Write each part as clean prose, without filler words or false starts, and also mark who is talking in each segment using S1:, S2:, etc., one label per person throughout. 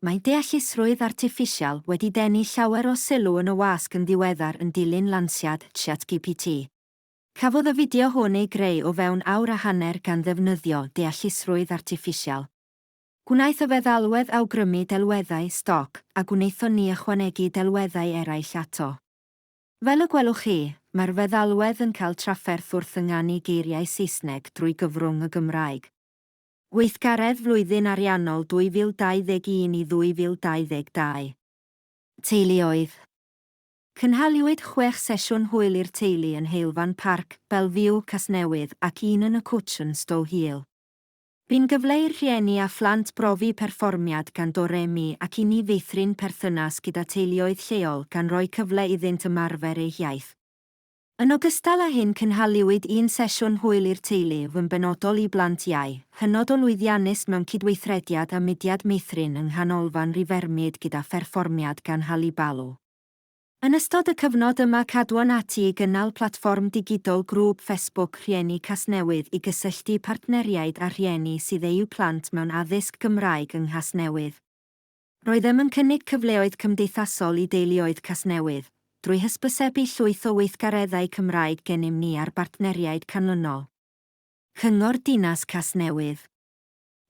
S1: Mae Deallusrwydd Artiffisial wedi denu llawer o sylw yn y wasg yn ddiweddar yn dilyn lansiad ChatGPT. Cafodd y fideo hwn ei greu o fewn awr a hanner gan ddefnyddio Deallusrwydd Artiffisial. Gwnaeth y feddalwedd awgrymu delweddau stoc a gwnaethon ni ychwanegu delweddau eraill ato. Fel y gwelwch chi, mae'r feddalwedd yn cael trafferth wrth ynganu geiriau Saesneg drwy gyfrwng y Gymraeg. Gweithgaredd flwyddyn ariannol 2021 i 2022. Teuluoedd. Cynhaliwyd 6 sesiwn hwyl i'r teulu yn heilfan Parc, Mae'r Casnewydd ac un yn y cwtsh yn Stow Hill. Bu'n gyfle i'r rhieni a phlant brofi perfformiad gan doremi ac i ni feithrin perthynas gyda teuluoedd lleol gan roi cyfle iddynt ymarfer eu iaith. Yn ogystal â hyn cynhaliwyd un sesiwn hwyl i'r teulu fy'n benodol i blant iau, hynod o lwyddiannus mewn cydweithrediad a mudiad meithrin yng nghanolfan Rifermyd gyda pherfformiad gan halu balw. Yn ystod y cyfnod yma cadwan ati i gynnal platfform digidol grŵp Facebook Rhieni Casnewydd i gysylltu partneriaid a rhieni sydd eu plant mewn addysg Gymraeg yng Nghasnewydd. Roeddem yn cynnig cyfleoedd cymdeithasol i deuluoedd Casnewydd, drwy hysbysebu llwyth o weithgareddau Cymraeg gennym ni ar bartneriaid canlynol. Cyngor Dinas Casnewydd.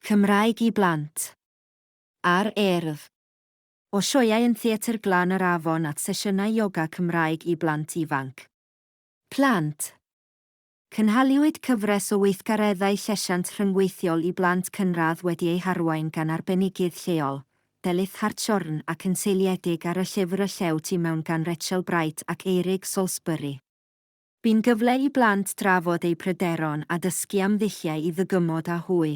S1: Cymraeg i blant. Ar Erdd. O sioeau yn Theatr Glan yr Afon at sesiynau ioga Cymraeg i blant ifanc. Plant. Cynhaliwyd cyfres o weithgareddau llesiant rhyngweithiol i blant cynradd wedi eu harwain gan arbenigydd lleol, Delyth Hartshorn ac yn seiliedig ar y llyfr Y Llew Tu Mewn gan Rachel Bright ac Eirig Salisbury. Bu'n gyfle i blant drafod eu pryderon a dysgu am ddulliau i ddygymod a hwy.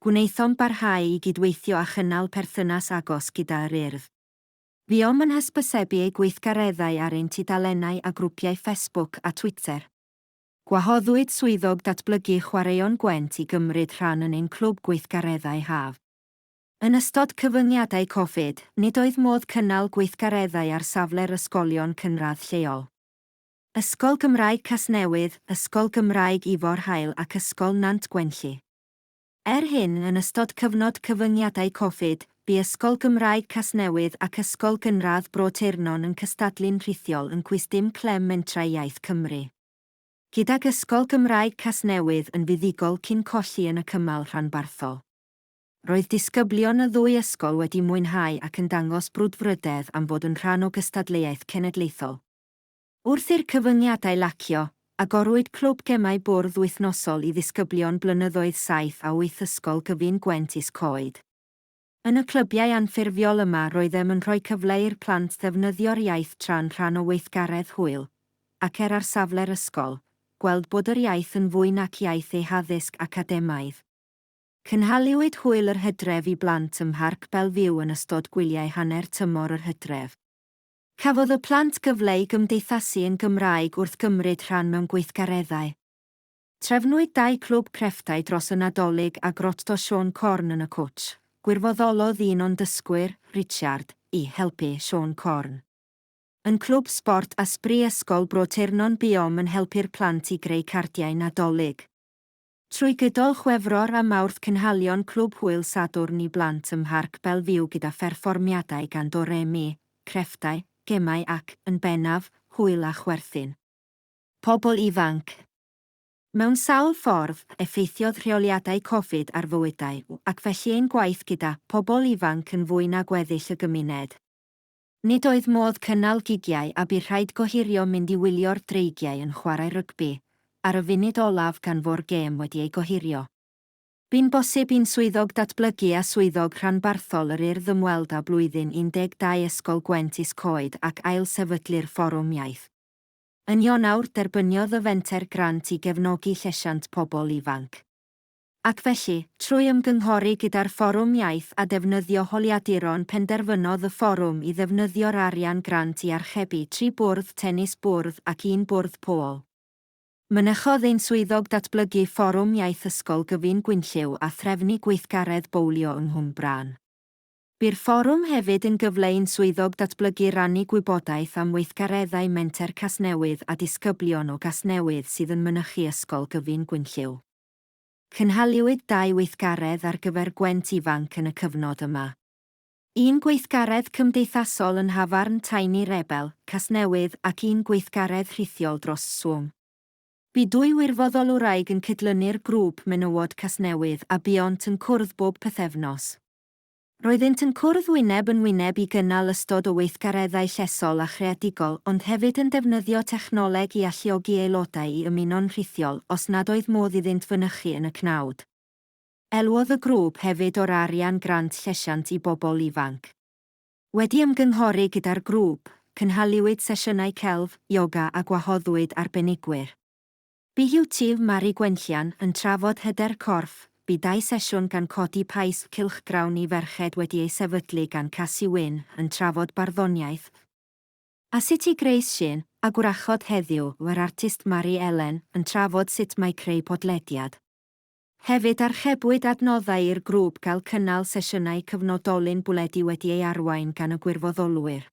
S1: Gwnaethon barhau i gydweithio a chynnal perthynas agos gyda'r urdd. Buom yn hysbysebu eu gweithgareddau ar ein tudalennau a grwpiau Facebook a Twitter. Gwahoddwyd swyddog datblygu chwaraeon gwent i gymryd rhan yn ein clwb gweithgareddau haf. Yn ystod cyfyngiadau Covid, nid oedd modd cynnal gweithgareddau ar safle'r ysgolion cynradd lleol. Ysgol Gymraeg Casnewydd, Ysgol Gymraeg Ifor Hael ac Ysgol Nant Gwenlli. Hyn, yn ystod cyfnod cyfyngiadau Covid, bu Ysgol Gymraeg Casnewydd ac Ysgol Gynradd Bro Teirnon yn cystadlu'n rhithiol yn cwysdim clem Menter Iaith Cymru. Gydag Ysgol Gymraeg Casnewydd yn fuddigol cyn colli yn y cymal rhanbarthol. Roedd disgyblion y ddwy ysgol wedi mwynhau ac yn dangos brwdfrydedd am fod yn rhan o gystadleuaeth cenedlaethol. Wrth i'r cyfyngiadau lacio, agorwyd clwb gemau bwrdd wythnosol i ddisgyblion blynyddoedd 7 a 8 ysgol gyfun Gwentis Coed. Yn y clybiau anffurfiol yma roeddem yn rhoi cyfle i'r plant ddefnyddio'r iaith tra'n rhan o weithgaredd hwyl, ac ar safle'r ysgol, gweld bod yr iaith yn fwy nac iaith eu haddysg academaidd. Cynhaliwyd hwyl yr Hydref i blant ym Mharc Mae'r yn ystod gwyliau hanner tymor yr Hydref. Cafodd y plant gyfle i gymdeithasu yn Gymraeg wrth gymryd rhan mewn gweithgareddau. Trefnwyd 2 clwb crefftau dros y Nadolig a grotto Sean Corn yn y cwtsh. Gwirfoddolodd un o'n dysgwyr, Richard, i helpu Sean Corn. Yn clwb sbort a sbri ysgol Bro Teirnon buom yn helpu'r plant i greu cardiau Nadolig. Trwy gydol Chwefror a Mawrth cynhalion clwb hwyl sadwrn i blant ym Mharc Mae'r gyda pherfformiadau gan doremi, crefftau, gemau ac, yn bennaf, hwyl a chwerthin. Pobl ifanc. Mewn sawl ffordd, effeithiodd rheoliadau Covid ar fywydau ac felly ein gwaith gyda pobl ifanc yn fwy na gweddill y gymuned. Nid oedd modd cynnal gigiau a bu rhaid gohirio mynd i wylio'r dreigiau yn chwarae rygbi, ar y funud olaf gan fo'r gêm wedi ei gohirio. Bu'n bosib un swyddog datblygu a swyddog rhanbarthol yr urdd ymweld â blwyddyn 12 Ysgol Gwentis Coed ac ail sefydlu'r Fforwm Iaith. Yn Ionawr derbyniodd y Menter grant i gefnogi llesiant pobl ifanc. Ac felly, trwy ymgynghori gyda'r Fforwm Iaith a defnyddio holiaduron penderfynodd y fforwm i ddefnyddio'r arian grant i archebu 3 bwrdd tennis bwrdd ac 1 bwrdd pôl. Mynychodd ein swyddog datblygu Fforwm Iaith Ysgol Gyfun Gwynlliw a threfnu gweithgaredd bowlio yng Nghwm Bran. Bu'r fforwm hefyd yn gyfle i'n swyddog datblygu rannu gwybodaeth am weithgareddau Menter Casnewydd a disgyblion o Casnewydd sydd yn mynychu Ysgol Gyfun Gwynlliw. Cynhaliwyd 2 weithgaredd ar gyfer gwent ifanc yn y cyfnod yma. Un gweithgaredd cymdeithasol yn hafarn Tiny Rebel, Casnewydd ac un gweithgaredd rhithiol dros Swm. Bu dwy wirfoddol wraig yn cydlynu'r grŵp menywod Casnewydd a buont yn cwrdd bob pythefnos. Roeddynt yn cwrdd wyneb yn wyneb i gynnal ystod o weithgareddau llesol a chreadigol ond hefyd yn defnyddio technoleg i alluogi aelodau i ymuno'n rhithiol os nad oedd modd iddynt fynychu yn y cnawd. Elwodd y grŵp hefyd o'r arian grant llesiant i bobl ifanc. Wedi ymgynghori gyda'r grŵp, cynhaliwyd sesiynau celf, ioga a gwahoddwyd arbenigwyr. Bu YouTube Mari Gwenllian yn trafod hyder corff, bu 2 sesiwn gan codi pais cylchgrawn i ferched wedi ei sefydlu gan Cassie Wyn yn trafod barddoniaeth. A sut i greu sin, a gwrachod heddiw mae'r artist Mari Ellen yn trafod sut mae creu podlediad. Hefyd archebwyd adnoddau i'r grŵp gael cynnal sesiynau cyfnodolyn bwledi wedi ei arwain gan y gwirfoddolwyr.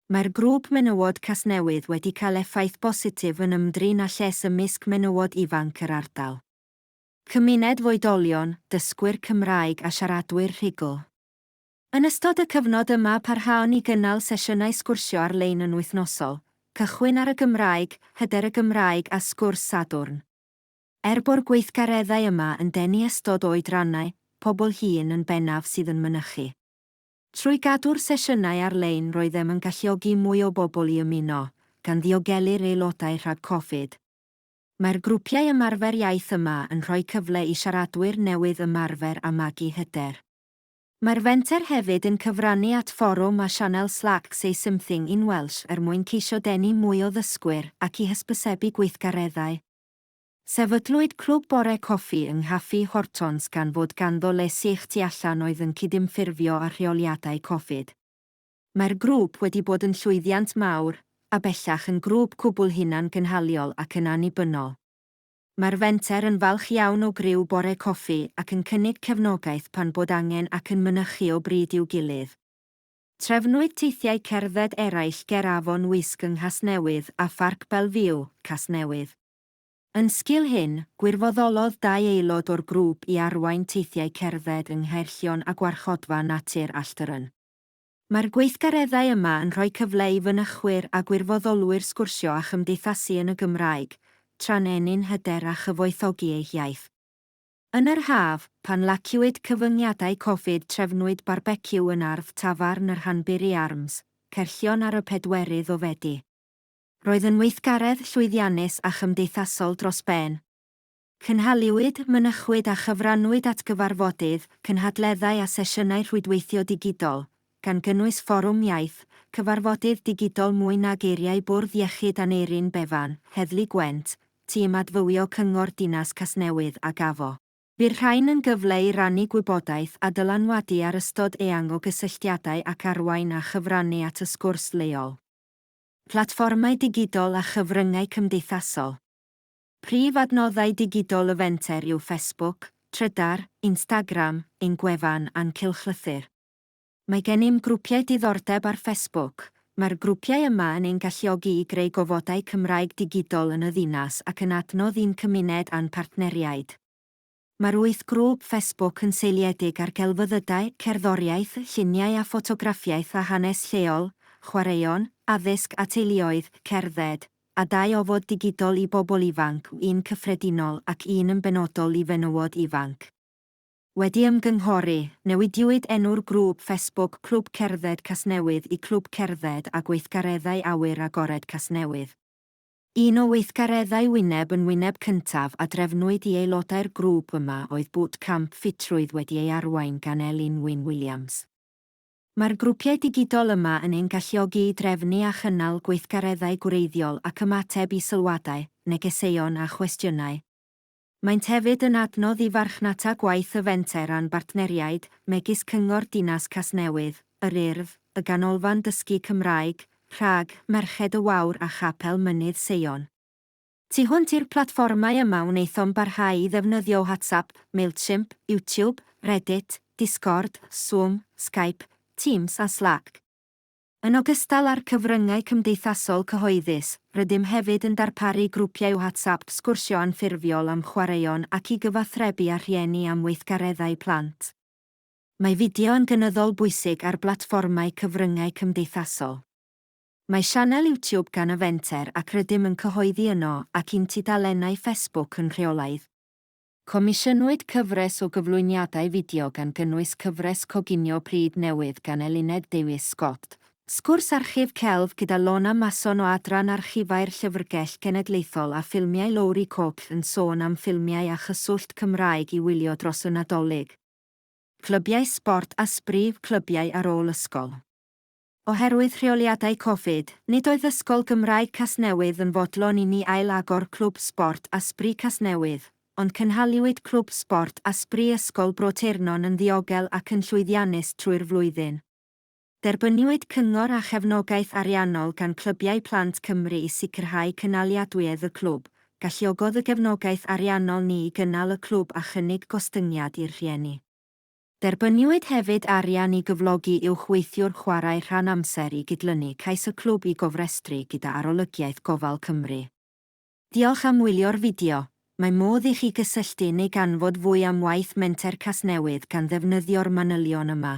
S1: Mae'r grŵp menywod Casnewydd wedi cael effaith bositif yn ymdrin â lles ymysg menywod ifanc yr ardal. Cymuned foedolion, dysgwyr Cymraeg a siaradwyr rhugl. Yn ystod y cyfnod yma parhaon i gynnal sesiynau sgwrsio ar-lein yn wythnosol, cychwyn ar y Gymraeg, hyder y Gymraeg a sgwrs Sadwrn. Bo'r gweithgareddau yma yn denu ystod oedrannau, pobl hŷn yn bennaf sydd yn mynychu. Trwy gadw'r sesiynau ar-lein roeddem yn galluogi mwy o bobl i ymuno, gan ddiogelu'r aelodau rhag Covid. Mae'r grwpiau ymarfer iaith yma yn rhoi cyfle i siaradwyr newydd ymarfer a magu hyder. Mae'r Menter hefyd yn cyfrannu at fforwm a sianel Slack Say Something in Welsh mwyn ceisio denu mwy o ddysgwyr ac i hysbysebu gweithgareddau. Sefydlwyd clwb bore coffi yng Nghaffi Hortons gan fod ganddo le sych tu allan oedd yn cydymffurfio â rheoliadau Covid. Mae'r grŵp wedi bod yn llwyddiant mawr, a bellach yn grŵp cwbl hunan gynhaliol ac yn annibynnol. Mae'r Menter yn falch iawn o griw bore coffi ac yn cynnig cefnogaeth pan bod angen ac yn mynychu o bryd i'w gilydd. Trefnwyd teithiau cerdded eraill ger afon wisg yng Nghasnewydd a Pharc Belfiw, Casnewydd. Yn sgil hyn, gwirfoddolodd 2 aelod o'r grŵp i arwain teithiau cerdded yng Nghaerllion a gwarchodfa natur Alltyryn. Mae'r gweithgareddau yma yn rhoi cyfle i fynychwyr a gwirfoddolwyr sgwrsio a chymdeithasu yn y Gymraeg, tra'n enyn hyder a chyfoethogi ei iaith. Yn yr haf, pan laciwyd cyfyngiadau Covid trefnwyd barbeciw yn ardd tafarn yr Hanbury Arms, Cerllion ar y Pedwerydd o Wedi. Roedd yn weithgaredd llwyddiannus a chymdeithasol dros ben. Cynhaliwyd, mynychwyd a chyfrannwyd at gyfarfodydd, cynhadleddau a sesiynau rhwydweithio digidol, gan gynnwys fforwm iaith, cyfarfodydd digidol mwy na geiriau bwrdd iechyd Aneurin Befan, Heddlu Gwent, tîm adfywio Cyngor Dinas Casnewydd a Gafo. Bydd rhain yn gyfle i rannu gwybodaeth a dylanwadu ar ystod eang o gysylltiadau ac arwain a chyfrannu at y sgwrs leol. Platfformau digidol a chyfryngau cymdeithasol. Prif adnoddau digidol y Menter yw Facebook, Trydar, Instagram, ein gwefan a'n cylchlythyr. Mae gennym grwpiau diddordeb ar Facebook. Mae'r grwpiau yma yn ein galluogi i greu gofodau Cymraeg digidol yn y ddinas ac yn adnodd un cymuned a'n partneriaid. Mae'r 8 grŵp Facebook yn seiliedig ar gelfyddydau, cerddoriaeth, lluniau a ffotograffiaeth a hanes lleol, chwaraeon, addysg a teuluoedd, cerdded, a 2 ofod digidol i bobl ifanc, un cyffredinol ac un yn benodol i fenywod ifanc. Wedi ymgynghori, newidiwyd enw'r grŵp Facebook Clwb Cerdded Casnewydd i Clwb Cerdded a Gweithgareddau Awyr Agored Casnewydd. Un o weithgareddau wyneb yn wyneb cyntaf a drefnwyd i aelodau'r grŵp yma oedd bootcamp ffitrwydd wedi ei arwain gan Elin Wyn Williams. Mae'r grwpiau digidol yma yn ein galluogi i drefnu a chynnal gweithgareddau gwreiddiol ac ymateb i sylwadau, negeseuon a chwestiynau. Maent hefyd yn adnodd i farchnata gwaith y Menter a'n bartneriaid, megis Cyngor Dinas Casnewydd, yr Urdd, y Ganolfan Dysgu Cymraeg, Rhag, Merched y Wawr a Chapel Mynydd Seion. Tu hwnt i'r platfformau yma wnaethom barhau i ddefnyddio WhatsApp, Mailchimp, YouTube, Reddit, Discord, Zoom, Skype, Teams a Slack. Yn ogystal â'r cyfryngau cymdeithasol cyhoeddus, rydym hefyd yn darparu grwpiau WhatsApp sgwrsio anffurfiol am chwaraeon ac i gyfathrebu â rhieni am weithgareddau plant. Mae fideo yn gynyddol bwysig ar blatfformau cyfryngau cymdeithasol. Mae sianel YouTube gan y Menter ac rydym yn cyhoeddi yno ac un tudalennau Facebook yn rheolaidd. Comisiynwyd cyfres o gyflwyniadau fideo gan gynnwys cyfres coginio pryd newydd gan Eluned Dewis Scott. Sgwrs archif celf gyda Lona Mason o adran archifau'r Llyfrgell Genedlaethol a ffilmiau Lowri Cook yn sôn am ffilmiau a chyswllt Cymraeg i wylio dros y Nadolig. Clybiau sbort a sbrif clybiau ar ôl ysgol. Oherwydd rheoliadau Covid, nid oedd Ysgol Gymraeg Casnewydd yn fodlon i ni ail-agor clwb sbort a sbri Casnewydd, ond cynhaliwyd clwb sbort a sbri Ysgol Broternon yn ddiogel ac yn llwyddiannus trwy'r flwyddyn. Derbyniwyd cyngor a chefnogaeth ariannol gan clybiau plant Cymru i sicrhau cynaliadwyedd y clwb, galluogodd y gefnogaeth ariannol ni i gynnal y clwb a chynnig gostyngiad i'r rhieni. Derbyniwyd hefyd arian i gyflogi uwchweithiwr chwarae rhan amser i gydlynu cais y clwb i gofrestru gyda arolygiaeth gofal Cymru. Diolch am wylio'r fideo. Mae modd i chi gysylltu neu ganfod fwy am waith Menter Casnewydd gan ddefnyddio'r manylion yma.